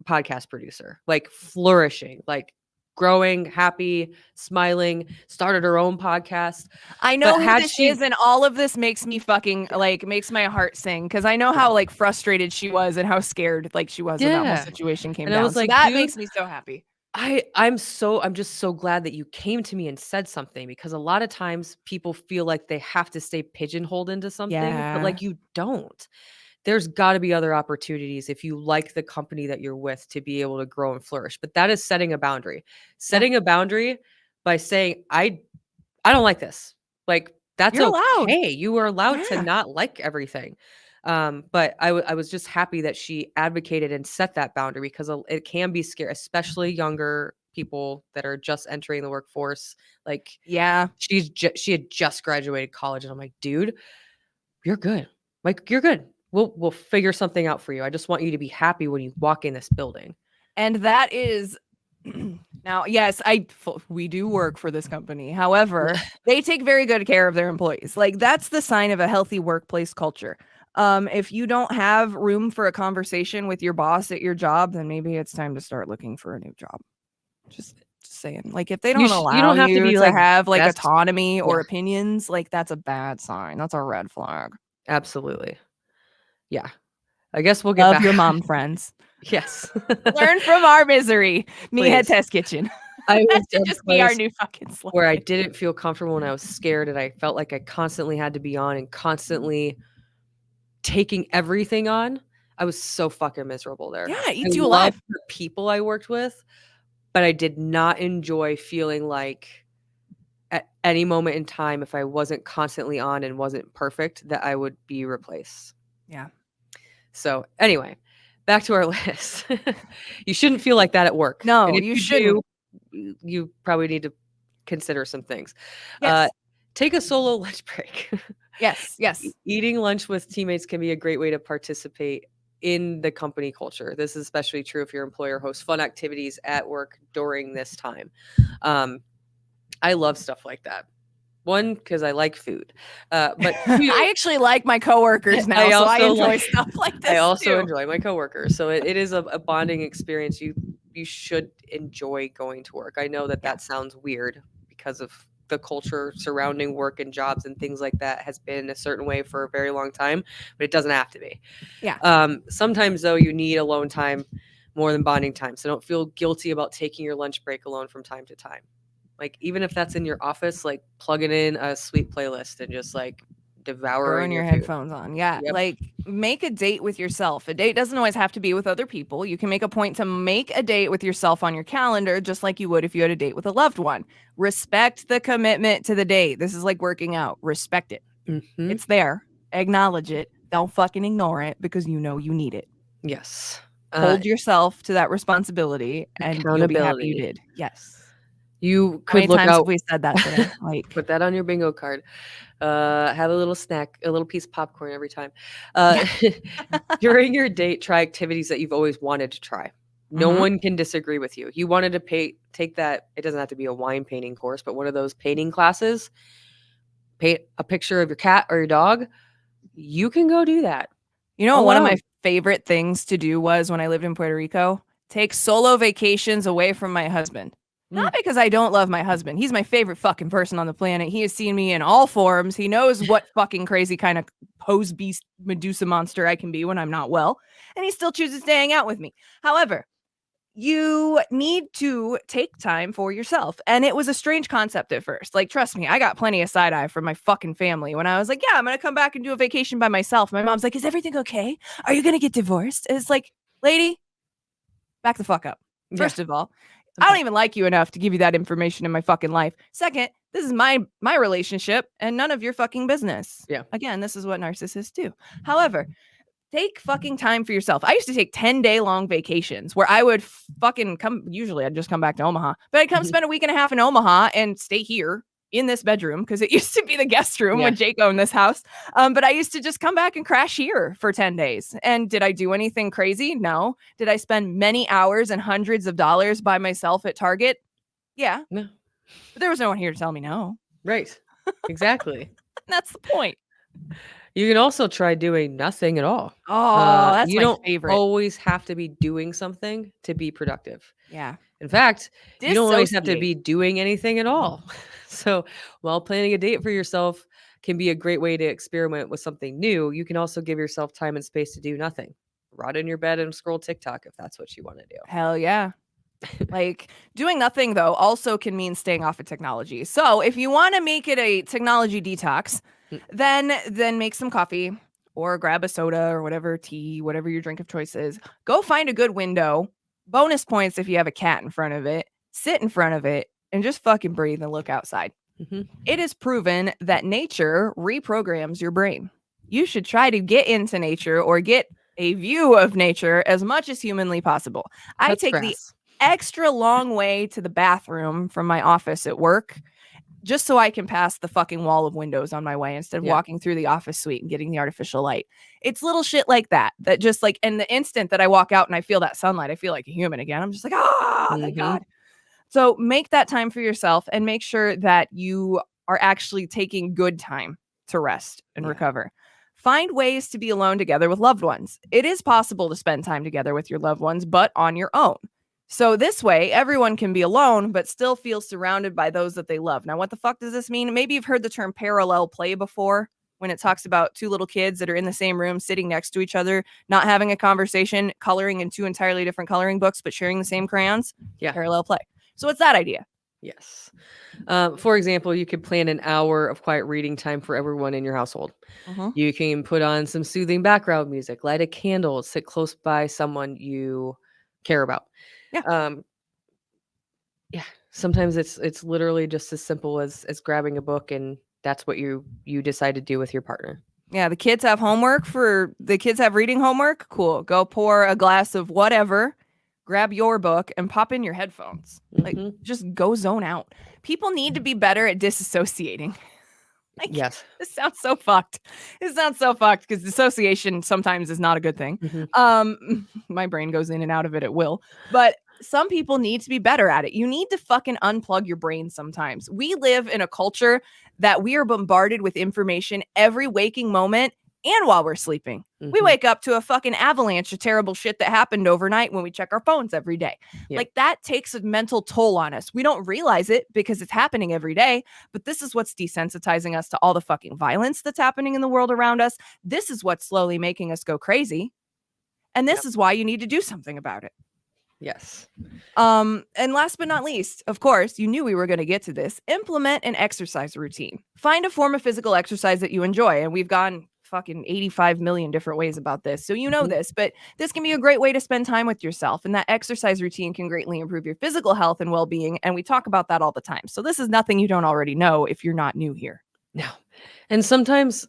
podcast producer, like flourishing, like growing, happy, smiling, started her own podcast. I know who this is, and all of this makes me fucking like makes my heart sing, because I know how like frustrated she was and how scared like she was when that whole situation came down. I was like, that makes me so happy. I'm just so glad that you came to me and said something, because a lot of times people feel like they have to stay pigeonholed into something, but like, you don't. There's got to be other opportunities if you like the company that you're with to be able to grow and flourish. But that is setting a boundary. Setting a boundary by saying, I don't like this. Like, that's okay. Allowed. You are allowed to not like everything. But I was just happy that she advocated and set that boundary, because it can be scary, especially younger people that are just entering the workforce. Like, she had just graduated college, and I'm like, dude, you're good. Like, you're good. We'll figure something out for you. I just want you to be happy when you walk in this building. And that is now, yes, we do work for this company. However, they take very good care of their employees. Like, that's the sign of a healthy workplace culture. If you don't have room for a conversation with your boss at your job, then maybe it's time to start looking for a new job. Just saying. Like, if they don't allow you to have like autonomy or opinions, like, that's a bad sign. That's a red flag. Absolutely. Yeah. I guess we'll get back. Your mom friends. Yes. Learn from our misery. Meathead Test Kitchen. That should just be our new fucking slogan. Where I didn't feel comfortable and I was scared, and I felt like I constantly had to be on and constantly taking everything on. I was so fucking miserable there. Yeah, it eats you alive. The people I worked with, but I did not enjoy feeling like at any moment in time, if I wasn't constantly on and wasn't perfect, that I would be replaced. Yeah. So anyway, back to our list. You shouldn't feel like that at work. No, you shouldn't. You probably need to consider some things. Yes. Take a solo lunch break. Yes. Eating lunch with teammates can be a great way to participate in the company culture. This is especially true if your employer hosts fun activities at work during this time. I love stuff like that. One, because I like food, but two, I actually like my coworkers now, so I enjoy stuff like this. I also enjoy my coworkers, so it is a bonding experience. You should enjoy going to work. I know that sounds weird because of the culture surrounding work and jobs and things like that has been a certain way for a very long time, but it doesn't have to be. Yeah. Sometimes though, you need alone time more than bonding time, so don't feel guilty about taking your lunch break alone from time to time. Like, even if that's in your office, like, plugging in a sweet playlist and just like devouring your headphones on. Yeah. Yep. Like, make a date with yourself. A date doesn't always have to be with other people. You can make a point to make a date with yourself on your calendar, just like you would if you had a date with a loved one. Respect the commitment to the date. This is like working out. Respect it. Mm-hmm. It's there. Acknowledge it. Don't fucking ignore it, because you know you need it. Yes. Hold yourself to that responsibility, and you'll be happy you did. Yes. You could look out. We said that today. Like, put that on your bingo card. Have a little snack, a little piece of popcorn every time. During your date, try activities that you've always wanted to try. No one can disagree with you. You wanted to take that. It doesn't have to be a wine painting course, but one of those painting classes. Paint a picture of your cat or your dog. You can go do that. You know, one of my favorite things to do was when I lived in Puerto Rico, take solo vacations away from my husband. Not because I don't love my husband. He's my favorite fucking person on the planet. He has seen me in all forms. He knows what fucking crazy kind of pose beast Medusa monster I can be when I'm not well. And he still chooses to hang out with me. However, you need to take time for yourself. And it was a strange concept at first. Like, trust me, I got plenty of side eye from my fucking family when I was like, yeah, I'm going to come back and do a vacation by myself. My mom's like, is everything okay? Are you going to get divorced? And it's like, lady, back the fuck up. First of all, I don't even like you enough to give you that information in my fucking life. Second, this is my relationship and none of your fucking business. Yeah. Again, this is what narcissists do. However, take fucking time for yourself. I used to take 10-day long vacations where I would fucking come. Usually I'd just come back to Omaha, but I'd come spend a week and a half in Omaha and stay here in this bedroom because it used to be the guest room when Jake owned this house. But I used to just come back and crash here for 10 days. And did I do anything crazy? No. Did I spend many hours and hundreds of dollars by myself at Target? Yeah. No. But there was no one here to tell me no. Right. Exactly. That's the point. You can also try doing nothing at all. Oh, that's you my don't favorite. always have to be doing something to be productive. Yeah. In fact, you don't always have to Dissociate. be doing anything at all. So while planning a date for yourself can be a great way to experiment with something new, you can also give yourself time and space to do nothing. Rot in your bed and scroll TikTok if that's what you want to do. Hell yeah. Like, doing nothing, though, also can mean staying off of technology. So if you want to make it a technology detox, then make some coffee or grab a soda or whatever, tea, whatever your drink of choice is. Go find a good window. Bonus points if you have a cat in front of it. Sit in front of it and just fucking breathe and look outside. It is proven that nature reprograms your brain. You should try to get into nature or get a view of nature as much as humanly possible. I take the extra long way to the bathroom from my office at work just so I can pass the fucking wall of windows on my way instead of walking through the office suite and getting the artificial light. It's little shit like that just like, and the instant that I walk out and I feel that sunlight, I feel like a human again. I'm just like, thank God. So make that time for yourself and make sure that you are actually taking good time to rest and recover. Find ways to be alone together with loved ones. It is possible to spend time together with your loved ones, but on your own. So this way, everyone can be alone, but still feel surrounded by those that they love. Now, what the fuck does this mean? Maybe you've heard the term parallel play before, when it talks about two little kids that are in the same room, sitting next to each other, not having a conversation, coloring in two entirely different coloring books, but sharing the same crayons. Yeah. Parallel play. So what's that idea? Yes. For example, you could plan an hour of quiet reading time for everyone in your household. You can put on some soothing background music, light a candle, sit close by someone you care about. Sometimes it's literally just as simple as grabbing a book, and that's what you decide to do with your partner. Yeah, the kids have reading homework. Cool. Go pour a glass of whatever, grab your book and pop in your headphones. Like, just go zone out. People need to be better at disassociating. Like, yes. This sounds so fucked. It sounds so fucked because dissociation sometimes is not a good thing. My brain goes in and out of it at will. But some people need to be better at it. You need to fucking unplug your brain sometimes. We live in a culture that we are bombarded with information every waking moment and while we're sleeping. We wake up to a fucking avalanche of terrible shit that happened overnight when we check our phones every day. Like, that takes a mental toll on us. We don't realize it because it's happening every day, but this is what's desensitizing us to all the fucking violence that's happening in the world around us. This is what's slowly making us go crazy. And this is why you need to do something about it. Yes. And last but not least, of course, you knew we were going to get to this. Implement an exercise routine. Find a form of physical exercise that you enjoy. And we've gone fucking 85 million different ways about this. So you know this, but this can be a great way to spend time with yourself. And that exercise routine can greatly improve your physical health and well-being. And we talk about that all the time. So this is nothing you don't already know if you're not new here. No. And sometimes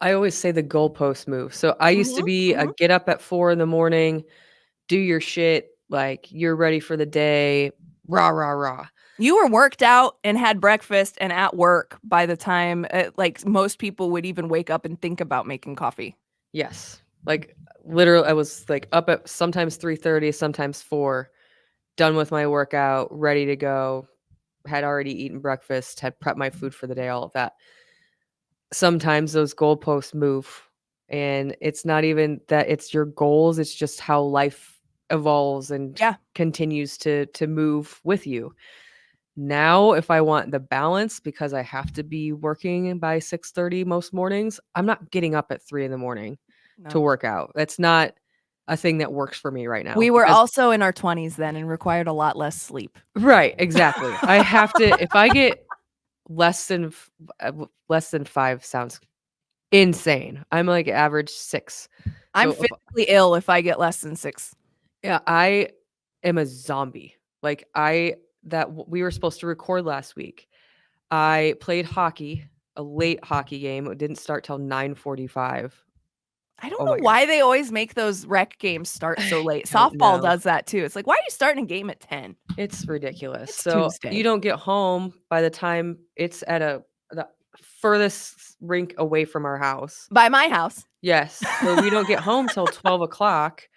I always say the goalpost move. So I used to be a get up at 4 a.m, do your shit, like you're ready for the day, rah, rah, rah. You were worked out and had breakfast and at work by the time like most people would even wake up and think about making coffee. Yes. Like literally I was like up at sometimes 3:30, sometimes 4, done with my workout, ready to go, had already eaten breakfast, had prepped my food for the day, all of that. Sometimes those goalposts move, and it's not even that it's your goals, it's just how life evolves and continues to move with you. Now, if I want the balance, because I have to be working by 6:30 most mornings, I'm not getting up at 3 a.m. to work out. That's not a thing that works for me right now. We were also in our 20s then and required a lot less sleep. Right, exactly. I have to, if I get less than 5 sounds insane. I'm like average 6. I'm physically ill if I get less than 6. Yeah, I am a zombie. Like we were supposed to record last week. I played hockey, a late hockey game. It didn't start till 9:45. I don't know why they always make those rec games start so late. Softball does that too. It's like, why are you starting a game at 10? It's ridiculous. It's so Tuesday. You don't get home by the time it's at the furthest rink away from our house. By my house. Yes. So we don't get home till 12 o'clock.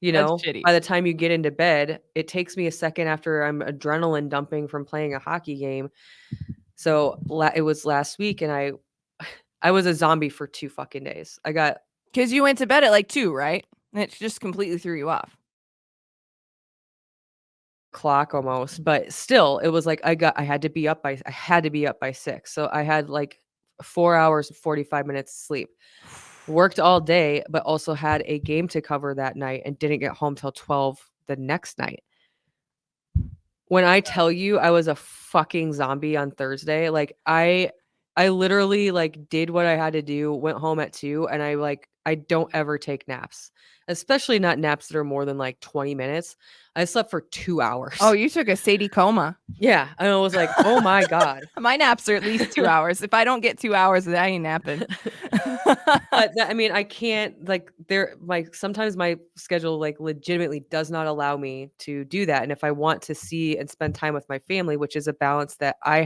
You know, by the time you get into bed, it takes me a second after I'm adrenaline dumping from playing a hockey game. So it was last week, and I was a zombie for 2 fucking days. Because you went to bed at like 2, right? And it just completely threw you off. Clock almost, but still, it was like I had to be up by 6. So I had like 4 hours and 45 minutes sleep. Worked all day, but also had a game to cover that night and didn't get home till 12 the next night. When I tell you I was a fucking zombie on Thursday, like I literally like did what I had to do, went home at 2, and I don't ever take naps, especially not naps that are more than like 20 minutes. I slept for 2 hours. Oh, you took a Sadie coma. Yeah. And I was like, oh my God. My naps are at least 2 hours. If I don't get 2 hours, I ain't napping. I mean, I can't sometimes my schedule like legitimately does not allow me to do that. And if I want to see and spend time with my family, which is a balance that I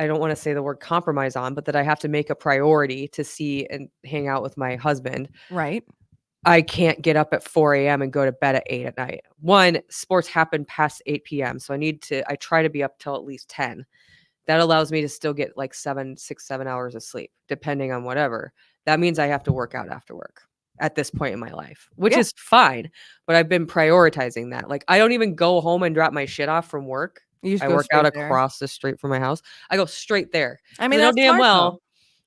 don't want to say the word compromise on, but that I have to make a priority to see and hang out with my husband. Right. I can't get up at 4 a.m. and go to bed at 8 at night. One, sports happen past 8 p.m. So I try to be up till at least 10. That allows me to still get like 7 hours of sleep, depending on whatever. That means I have to work out after work at this point in my life, which is fine. But I've been prioritizing that. Like, I don't even go home and drop my shit off from work. I work out across the street from my house. I go straight there. I mean, that's damn well. Though.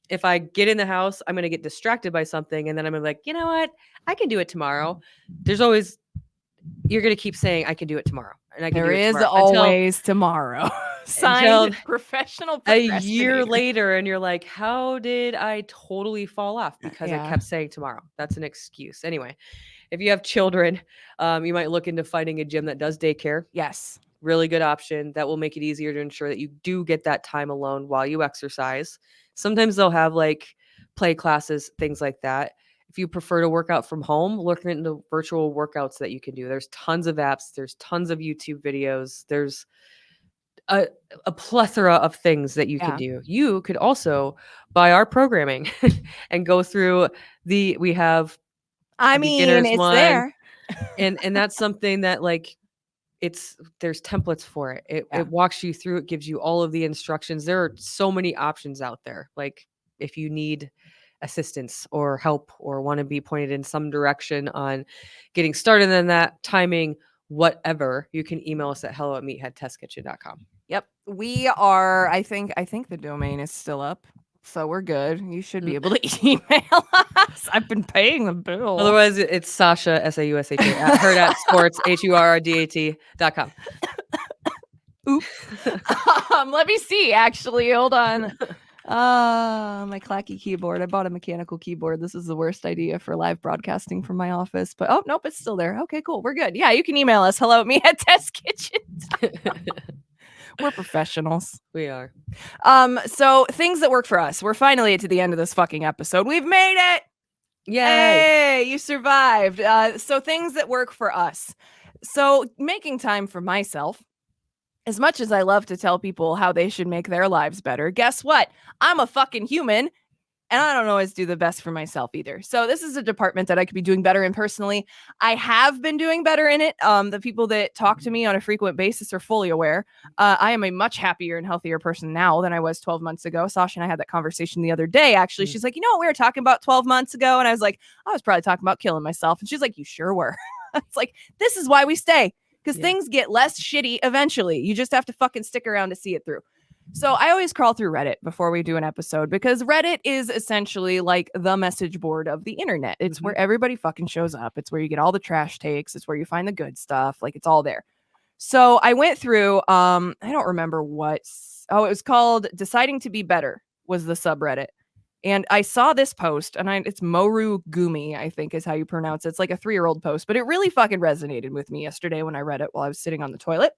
If I get in the house, I'm going to get distracted by something. And then I'm gonna be like, you know what? I can do it tomorrow. You're going to keep saying I can do it tomorrow. And I can there is always tomorrow. Signed professional a year later. And you're like, how did I totally fall off? Because I kept saying tomorrow. That's an excuse. Anyway, if you have children, you might look into finding a gym that does daycare. Yes. Really good option. That will make it easier to ensure that you do get that time alone while you exercise. Sometimes they'll have like play classes, things like that. If you prefer to work out from home, look into virtual workouts that you can do. There's tons of apps. There's tons of YouTube videos. There's a plethora of things that you can do. You could also buy our programming and go through we have it's one, there. and that's something that like there's templates for it. It walks you through. It gives you all of the instructions. There are so many options out there. Like if you need assistance or help or want to be pointed in some direction on getting started in that, timing, whatever, you can email us at hello@meatheadtestkitchen.com. Yep. We are, I think the domain is still up. So we're good. You should be able to email us. I've been paying the bill. Otherwise, it's Sausha, Sausha, at Hurrdat Hurrdat.com. Oops. Let me see. Actually, hold on. My clacky keyboard. I bought a mechanical keyboard. This is the worst idea for live broadcasting from my office. But oh nope, it's still there. Okay, cool. We're good. Yeah, you can email us. hello@meatheadtestkitchen.com. We're professionals. We are. So things that work for us. We're finally to the end of this fucking episode. We've made it. Yay. Hey, you survived. So things that work for us. So making time for myself. As much as I love to tell people how they should make their lives better, guess what? I'm a fucking human. And I don't always do the best for myself either. So this is a department that I could be doing better in personally. I have been doing better in it. The people that talk to me on a frequent basis are fully aware. I am a much happier and healthier person now than I was 12 months ago. Sasha and I had that conversation the other day, actually. She's like, you know what we were talking about 12 months ago? And I was like, I was probably talking about killing myself. And she's like, you sure were. It's like, this is why we stay. Because things get less shitty eventually. You just have to fucking stick around to see it through. So I always crawl through Reddit before we do an episode because Reddit is essentially like the message board of the internet. It's where everybody fucking shows up. It's where you get all the trash takes. It's where you find the good stuff. Like it's all there. So I went through, I don't remember it was called Deciding to Be Better was the subreddit. And I saw this post and it's Moru Gumi, I think is how you pronounce it. It's like a 3-year-old post, but it really fucking resonated with me yesterday when I read it while I was sitting on the toilet.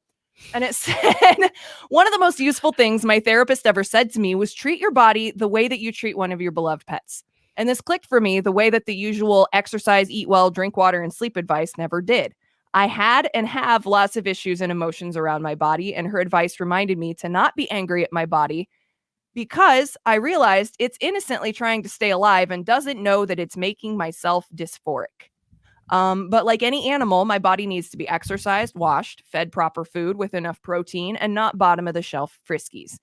And it said, one of the most useful things my therapist ever said to me was treat your body the way that you treat one of your beloved pets. And this clicked for me the way that the usual exercise, eat well, drink water, and sleep advice never did. I had and have lots of issues and emotions around my body, and her advice reminded me to not be angry at my body because I realized it's innocently trying to stay alive and doesn't know that it's making myself dysphoric. But like any animal, my body needs to be exercised, washed, fed proper food with enough protein, and not bottom of the shelf Friskies.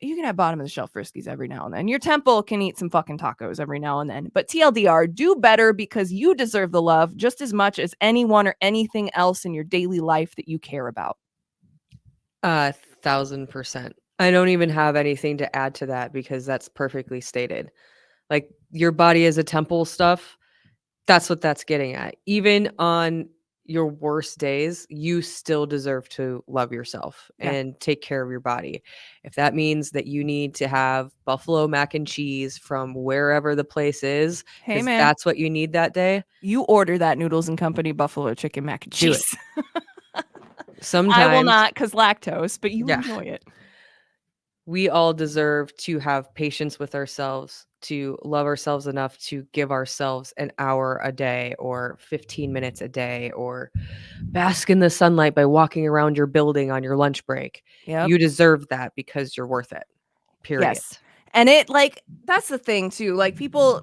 You can have bottom of the shelf Friskies every now and then. Your temple can eat some fucking tacos every now and then. But TLDR, do better because you deserve the love just as much as anyone or anything else in your daily life that you care about. 1,000%. I don't even have anything to add to that because that's perfectly stated. Like your body is a temple stuff. That's what that's getting at. Even on your worst days, you still deserve to love yourself and take care of your body. If that means that you need to have buffalo mac and cheese from wherever the place is, hey man, that's what you need that day. You order that Noodles and Company buffalo chicken mac and cheese. Sometimes I will not because lactose, but you enjoy it. We all deserve to have patience with ourselves, to love ourselves enough to give ourselves an hour a day or 15 minutes a day or bask in the sunlight by walking around your building on your lunch break. Yep. You deserve that because you're worth it. Period. Yes. And it that's the thing too. Like people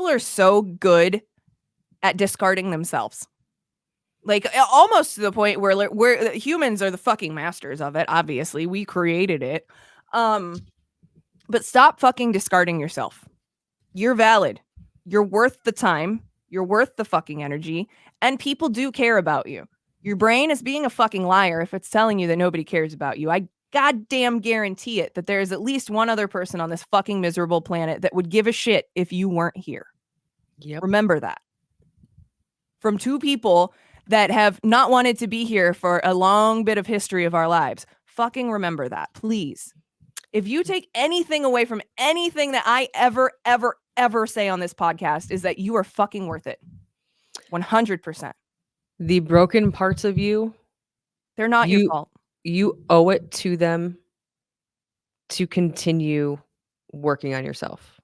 are so good at discarding themselves. Like almost to the point where we're humans are the fucking masters of it. Obviously, we created it. But stop fucking discarding yourself. You're valid. You're worth the time. You're worth the fucking energy. And people do care about you. Your brain is being a fucking liar if it's telling you that nobody cares about you. I goddamn guarantee it that there is at least one other person on this fucking miserable planet that would give a shit if you weren't here. Yep. Remember that. From two people that have not wanted to be here for a long bit of history of our lives. Fucking remember that, please. If you take anything away from anything that I ever say on this podcast is that you are fucking worth it. 100%. The broken parts of you, they're not your fault. You owe it to them to continue working on yourself.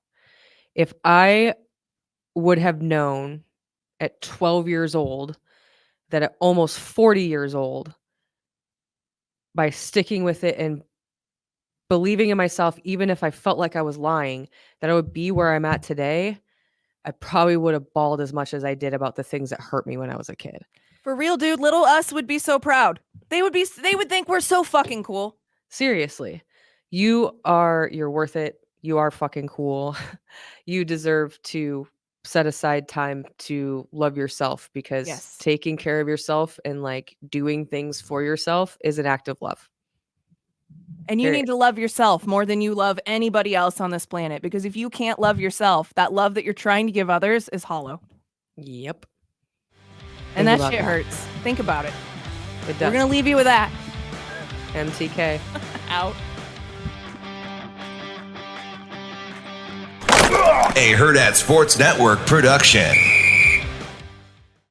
If I would have known at 12 years old that at almost 40 years old, by sticking with it and believing in myself, even if I felt like I was lying, that I would be where I'm at today, I probably would have bawled as much as I did about the things that hurt me when I was a kid. For real, dude, little us would be so proud. They would think we're so fucking cool. Seriously. You're worth it. You are fucking cool. You deserve to set aside time to love yourself because taking care of yourself and doing things for yourself is an act of love. And you need to love yourself more than you love anybody else on this planet, because if you can't love yourself, that love that you're trying to give others is hollow. Yep. And that shit hurts. Think about it. It does. We're going to leave you with that. MTK. Out. A Hurrdat Sports Network production.